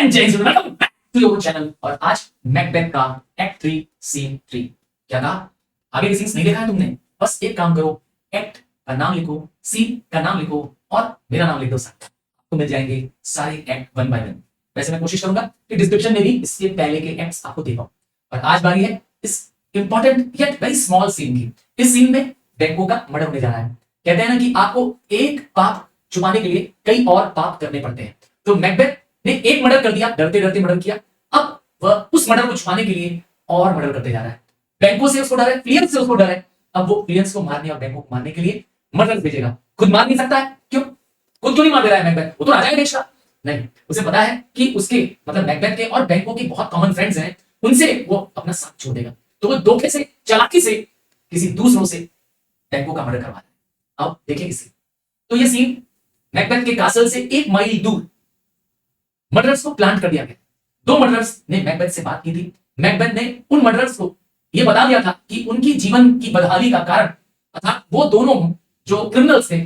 And जय हिंद, welcome back to your channel. और आज मैकबेथ का एक्ट 3 सीन 3। क्या कहा? आगे के सीन्स नहीं देखा है तुमने? बस एक काम करो, एक्ट का नाम लिखो, सीन का नाम लिखो और मेरा नाम लिख दो साथ। आपको मिल जाएंगे सारे एक्ट वन बाय वन। वैसे मैं कोशिश करूंगा कि डिस्क्रिप्शन में भी इसके पहले के एक्ट्स आपको दे पाऊं। और आज बारी है इस important yet very small scene की। इस सीन में बैंको का मर्डर होने जा रहा है। कहते हैं ना कि आपको एक पाप छुपाने के लिए कई और पाप करने पड़ते हैं। तो मैकबेथ ने एक मर्डर कर दिया, डरते डरते मर्डर किया। अब वह उस मर्डर को छुपाने के लिए और मर्डर करते जा रहा है। बैंको से उसको डर है, क्लियंस से उसको डर है। अब वो क्लियंस को मारने और बैंको को मारने के लिए मर्डर भेजेगा। खुद मार नहीं सकता है, क्यों? खुद क्यों नहीं मार दे रहा है मैकबेथ? वो तो राजा है देश का। नहीं, उसे पता है कि उसके मतलब मैकबेथ के और बैंको के बहुत कॉमन फ्रेंड्स हैं, उनसे वो अपना साथ छोड़ देगा। तो वो धोखे से, चालाकी से किसी दूसरों से बैंको का मर्डर करवा रहा है। अब देखिए इसे। तो ये सीन मैकबेथ के कासल से 1 माइल दूर मर्डरर्स को प्लान कर दिया गया। 2 मर्डरर्स ने मैकबेथ से बात की थी। मैकबेथ ने उन मर्डरर्स को यह बता दिया था कि उनकी जीवन की बदहाली का कारण अर्थात वो दोनों जो क्रिमिनल्स थे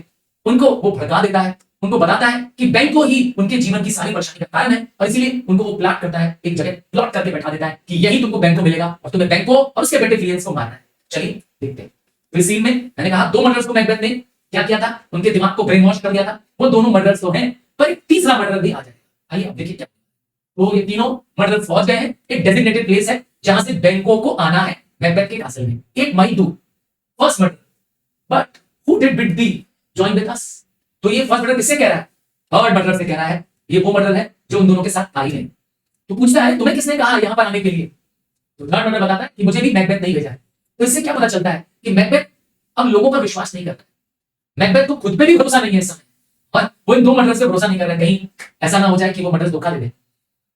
उनको वो भड़का देता है। उनको बताता है कि बैंको ही उनके जीवन की सारी परेशानी का कारण है और इसीलिए उनको वो प्लाट करता है, एक जगह प्लॉट करके बैठा देता है कि यही तुमको बैंको मिलेगा और तुम्हें बैंको और उसके बेटे क्लियंस को मारना है। चलिए देखते हैं। तो इस सीन में मैंने कहा 2 मर्डरर्स को मैकबेथ ने क्या किया था, उनके दिमाग को ब्रेन वॉश कर दिया था। वो दोनों मर्डरर्स तो हैं, पर एक तीसरा मर्डर भी आ जाएगा। आइए अब देखिए क्या। तो ये तीनों मर्डरर्स पहुंच गए हैं। एक डेजिग्नेटेड प्लेस है जहां से बैंको को आना है मैकबेथ के कासल में, 1 माइल दूर। First murder, but who did bid the join with us? तो ये फर्स्ट मर्डर किससे कह रहा है? थर्ड मर्डर से कह रहा है। ये वो मर्डर है जो उन दोनों के साथ आई है। तो पूछता है तुम्हें किसने कहा यहां पर आने के लिए? तो थर्ड मर्डर बताता है कि मुझे भी मैकबेथ नहीं भेजा है। तो इससे क्या पता चलता है कि मैकबेथ अब लोगों पर विश्वास नहीं करता। मैकबेथ को खुद पे भी भरोसा नहीं है इस समय, और वो इन 2 मर्डर्स पे भरोसा नहीं कर रहा है, कहीं ऐसा ना हो जाए कि वो मर्डर्स धोखा दे दे।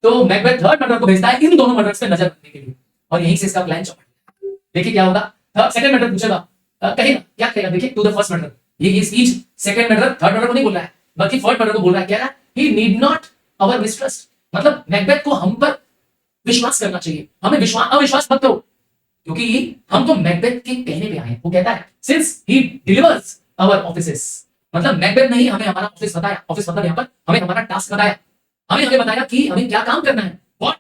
तो मैकबेथ थर्ड मर्डर को भेजता है इन दोनों मर्डर्स पे नजर रखने के लिए, और यहीं से इसका प्लान चौपट। देखिए क्या होगा। सेकंड मर्डर पूछेगा, कहेगा क्या कहेगा? देखिए टू द फर्स्ट मर्डर। ये speech second murder third murder को नहीं बोल रहा है, बल्कि थर्ड मर्डर को बोल रहा है। कह रहा है ही नीड नॉट आवर मिसट्रस्ट, मतलब मैकबेथ को हम पर विश्वास करना चाहिए, हमें अविश्वास मत करो, क्योंकि हम तो मैकबेथ के कहने पे आए हैं। वो कहता है since he delivers our offices, मतलब मैकबेथ ने ही हमें हमारा ऑफिस बताया। ऑफिस मतलब यहां पर हमें हमारा टास्क बताया, हमें बताया कि हमें क्या काम करना है, what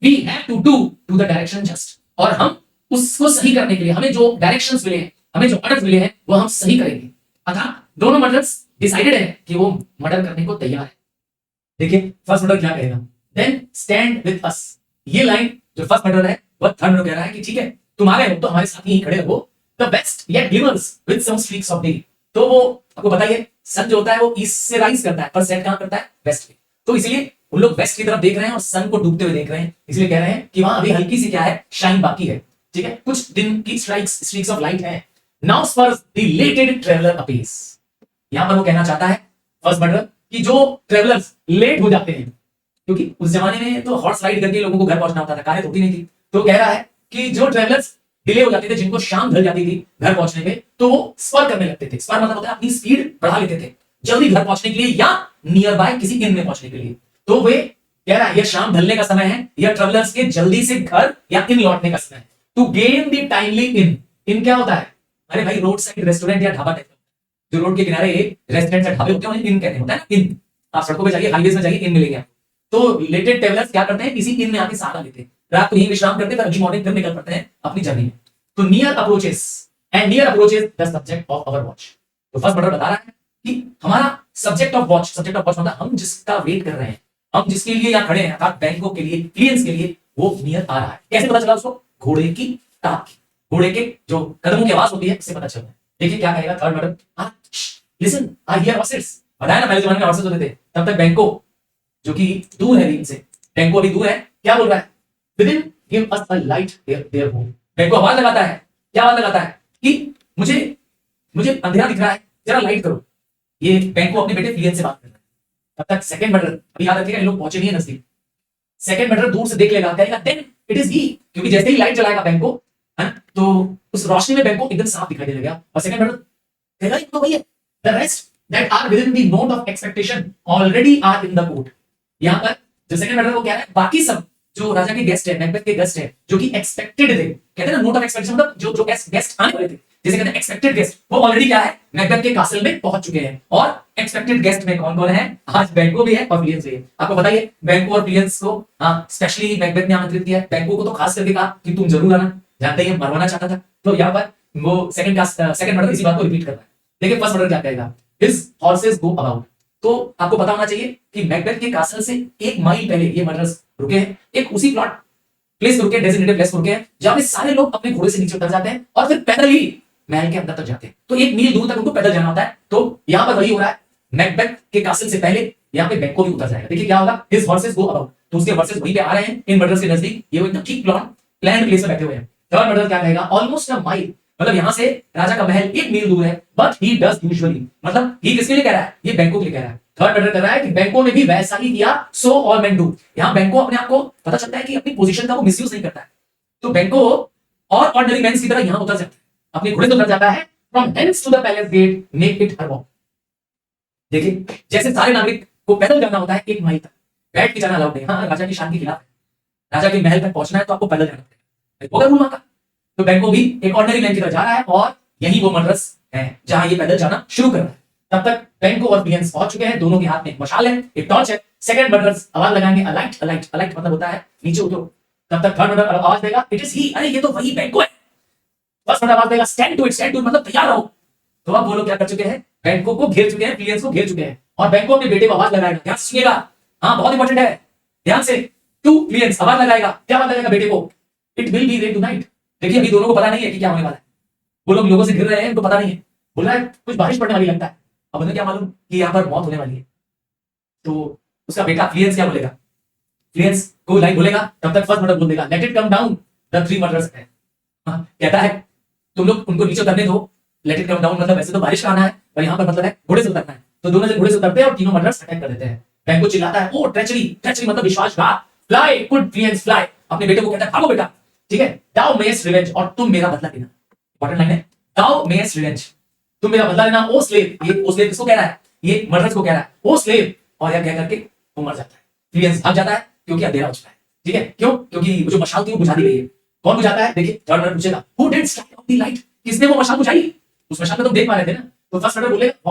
we have to do to the direction just, और हम उसको सही करने के लिए हमें जो डायरेक्शंस मिले हैं, हमें जो ऑर्डर्स मिले हैं, वो हम सही करेंगे। अर्थात दोनों मर्डर्स डिसाइडेड है कि वो मर्डर करने को तैयार है। देखिए फर्स्ट मर्डर क्या कहेगा, देन स्टैंड विद अस। ये लाइन जो फर्स्ट मर्डर है वह थर्ड मर्डर कह रहा है कि ठीक है तुम आ गए हो तो हमारे साथ ही खड़े रहो। The best yet glimmers with some streaks of day. तो वो आपको बताइए सन जो होता है वो ईस्ट से राइज करता है, पर सेट कहां करता है? वेस्ट में। तो इसलिए उन लोग वेस्ट की तरफ देख रहे हैं और सन को डूबते हुए देख रहे हैं, इसलिए कह रहे हैं कि वहां अभी हल्की सी क्या है, शाइन बाकी है। ठीक है, कुछ दिन की स्ट्रीक्स ऑफ लाइट है। Now spurs the lated traveller appears. यहां पर वो कहना चाहता है फर्स्ट मर्डर कि जो ट्रैवलर्स लेट हो जाते हैं, क्योंकि उस जमाने में तो हॉर्स राइड करके लोगों को घर पहुंचना होता था, कारें होती नहीं थी। तो कह रहा है कि जो ट्रैवलर्स डिले हो जाते थे, जिनको शाम ढल जाती थी घर पहुंचने में, तो वो स्पर करने लगते थे। स्पर मतलब होता है अपनी स्पीड बढ़ा लेते थे जल्दी घर पहुंचने के लिए या नियर बाय किसी इन में पहुंचने के लिए। तो वे कह रहा है यह शाम ढलने का समय है, यह ट्रैवलर्स के जल्दी से घर या इन लौटने का समय है। टू गेन द टाइमली इन। इन क्या होता है? अरे भाई रोड साइड रेस्टोरेंट या ढाबा टाइप, जो रोड के किनारे रेस्टोरेंट या ढाबे होते हैं इन कहते होता है ना, इन। आप सड़कों पे जाइए, हाईवेज में जाइए, इन मिलेंगे आपको। तो लेटेड ट्रैवलर्स क्या करते हैं, किसी इन में आके सहारा लेते हैं, रात को यहीं विश्राम करते हैं, अगली मॉर्निंग फिर निकल पड़ते हैं अपनी जर्नी में। तो near approaches and near approaches the subject of our watch. तो फर्स्ट मर्डर बता रहा है कि हमारा सब्जेक्ट ऑफ वॉच मतलब हम जिसका वेट कर रहे हैं, हम जिसके लिए यहां खड़े हैं, अर्थात बैंकों के लिए, क्लियंट्स के लिए, वो नियर आ रहा है। कैसे पता चला उसको? घोड़े की टाप, घोड़े के जो कदमों की आवाज होती है उससे पता चलता है। देखिए क्या कहेगा third murder, listen I hear horses. बताया ना पहले जमाने में हॉर्सेस होते थे, तब तक बैंको जो कि दूर है इनसे, बैंको अभी दूर है, क्या बोल रहा है? Within give us a light their home. बैंको आवाज लगाता है, क्या आवाज लगाता है कि मुझे अंधेरा दिख रहा है, जरा लाइट करो। ये बैंको अपने बेटे क्लियंस से बात कर रहा है। तब तक सेकंड मर्डर, अभी याद रखिएगा इन लोग पहुंचे नहीं है नजदीक। सेकंड मर्डर दूर से देख लेगा, कहेगा देन इट इज ही, क्योंकि जैसे ही लाइट जलाएगा बैंको, है ना, तो उस रोशनी में बैंको एकदम साफ दिखाई देने लगा। और सेकंड मर्डर कहेगा ये तो वही है, the rest that are within the note of expectation already are in the court. यहां पर जो सेकंड मर्डर वो कह रहा है बाकी सब जो राजा के गेस्ट है, मैकबेथ के गेस्ट है, जो कि एक्सपेक्टेड थे, कहते हैं ना नोट ऑफ एक्सपेक्टेशन, मतलब जो गेस्ट आने वाले थे, जिसे कहते हैं एक्सपेक्टेड गेस्ट, वो ऑलरेडी क्या है, मैकबेथ के कासल में पहुंच चुके हैं। और एक्सपेक्टेड गेस्ट में कौन कौन है, आज बैंको भी है और प्लियंस भी है। आपको बताइए बैंको और प्लियंस को स्पेशली मैकबेथ ने आमंत्रित किया है। बैंको को तो खास करके कहा कि तुम जरूर आना, जानते ही मरवाना चाहता था। तो यहाँ पर वो सेकंड मर्डर इसी बात को रिपीट कर रहा है। देखिए फर्स्ट मर्डर क्या कहेगा, हिज हॉर्सेस गो अबाउट। तो आपको पता होना चाहिए कि मैकबेथ के कासल से 1 माइल पहले ये मर्डर्स रुके हैं, एक उसी प्लॉट प्लेस रुके, डेजिग्नेटेड प्लेस रुके हैं, जहां पे सारे लोग अपने घोड़े से नीचे उतर जाते हैं और फिर पैदल ही महल के अंदर तक जाते हैं। तो 1 मील दूर तक उनको पैदल जाना होता है। तो यहां पर वही हो रहा है, मैकबेथ के कासल से पहले यहां पे बैंको भी उतर जाएगा। देखिए क्या होगा, हिज हॉर्सेस गो अबाउट, तो उसके हॉर्सेस वहीं पे आ रहे हैं इन मर्डर्स के नजदीक। ये वो एकदम ठीक प्लान प्लेस में बैठे हुए हैं। थर्ड मर्डर क्या कहेगा, ऑलमोस्ट अ माइल, मतलब यहां से राजा का महल 1 मील दूर है, बट ही डज यूजुअली, मतलब ही किसके लिए कह रहा है, ये बैंको के लिए कह रहा है। थर्ड मर्डर कर रहा है कि बैंको ने भी वैसा ही किया, सो ऑल मेन डू। यहां बैंको अपने आप को पता चलता है कि अपनी पोजीशन का वो मिसयूज नहीं करता है। तो बैंको और ऑर्डिनरी मैन की तरह यहां उतर जाता है, अपने घोड़े से उतर जाता है। From hence to the palace gate make it her walk. देखिए जैसे सारे नागरिक को पैदल जाना होता है 1 माइल तक, बैठ के जाना अलाउड नहीं। हाँ, राजा की शान के खिलाफ है, राजा के महल तक पहुंचना है तो आपको पैदल जाना पड़ेगा, होगा रूल वहां का। तो बैंको भी एक ऑर्डिनरी मैन की तरह जा रहा है और यही वो मर्डर्स है जहां ये पैदल जाना शुरू कर रहा है। तब तक बैंको और प्लियंस पहुंच चुके हैं, दोनों के हाथ में एक मशाल है, एक टॉर्च है। सेकंड मर्डर्स आवाज लगाएंगे, अलाइट अलाइट अलाइट मतलब होता है नीचे उतरो। तब तक थर्ड मर्डर आवाज देगा, इट इज ही, अरे ये तो वही बैंको है। फर्स्ट मर्डर आवाज देगा, स्टैंड टू इट मतलब तैयार रहो। तो अब वो लोग क्या कर चुके हैं, बैंको को घेर चुके हैं, प्लियंस को घेर चुके हैं। और बैंको अपने बेटे को आवाज लगाएगा, ध्यान से सुनिएगा, हाँ बहुत इंपॉर्टेंट है, ध्यान से। टू प्लियंस आवाज लगाएगा, क्या आवाज लगाएगा बेटे को, it will be rain tonight. देखिए अभी दोनों को पता नहीं है कि क्या होने वाला है, वो लोग लोगों से घिर रहे हैं, उनको पता नहीं है, बोल रहा है कुछ बारिश पड़ने वाली लगता है। अब उन्हें क्या मालूम कि यहाँ पर मौत होने वाली है। तो उसका बेटा फ्लियंस क्या बोलेगा, फ्लियंस कोई लाइन बोलेगा, तब तक फर्स्ट मर्डर बोल देगा, let it come down the 3 murders. कहता है तुम लोग उनको नीचे उतरने दो, लेट इट कम डाउन मतलब वैसे तो बारिश का आना है, पर यहाँ पर मतलब है घोड़े से उतरना है। तो दोनों से घोड़े से उतरते हैं और तीनों मर्डर्स अटैक कर देते हैं। बैंको चिल्लाता है, ओ ट्रेचरी, ट्रेचरी मतलब विश्वासघात, फ्लाई गुड फ्लियंस फ्लाई। अपने बेटे को कहता है भागो बेटा, ठीक है, दाओ मेस रिवेंज, और तुम मेरा बदला लेना। इंपॉर्टेंट लाइन है, दाओ मेस रिवेंज, तुम मेरा बदला लेना। ओ स्लेव, ये ओ स्लेव किसको कह रहा है, ये मर्डर्स को कह रहा है, ओ स्लेव। और यह कह करके वो मर जाता है, फ्लियंस भाग जाता है क्योंकि अंधेरा हो चुका है। ठीक है, क्यों, क्योंकि जो मशाल थी वो बुझा दी गई है। कौन बुझाता है, देखिए थर्ड मर्डर पूछेगा, who did strike off the light, किसने वो मशाल बुझाई, उस मशाल में तुम देख पा रहे थे ना। तो फर्स्ट मर्डर बोलेगा,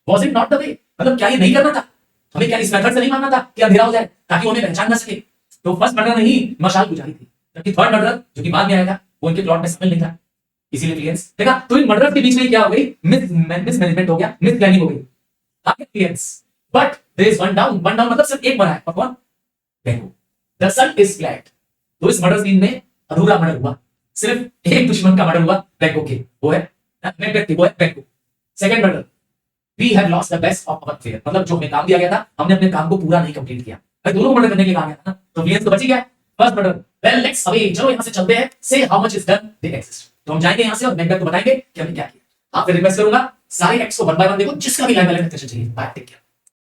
was it not the way, मतलब क्या ये नहीं करना था, हमें क्या इस मेथड से नहीं मानना था कि अंधेरा हो जाए ताकि वो हमें पहचान ना सके। तो फर्स्ट मर्डर ने ही मशाल बुझाई थी, जबकि थर्ड मर्डर जो कि बाद में आया था वो उनके प्लॉट में शामिल नहीं था, इसीलिए क्लियंस देखा। तो इन मर्डर्स के बीच में क्या हो गई, मिसमैनेजमेंट हो गया, मिस प्लानिंग हो गई, क्लियंस। But there is one down, one down मतलब सिर्फ एक मरा है, और कौन, Banquo. The son is fled. तो इस मर्डर सीन में अधूरा मर्डर हुआ, सिर्फ एक दुश्मन का मर्डर हुआ बैंको के, वो है मैकबेथ, वो है Banquo. Second murder, we have lost the best of our fair, मतलब जो हमें काम दिया गया था हमने अपने काम को पूरा नहीं कंप्लीट किया। भाई दोनों को मर्डर करने के लिए कहा गया था ना, तो क्लियंस तो बच ही गया। First murder, well let's away, चलो यहां से चलते हैं, से how much is done they exist. तो हम जाएंगे यहां से और मैकबेथ को बताएंगे कि हमने क्या किया। आपसे रिक्वेस्ट करूंगा सारे एक्ट्स को 1 बाय 1 देखो, जिसका भी लाइव वाला चाहिए। Bye, take care.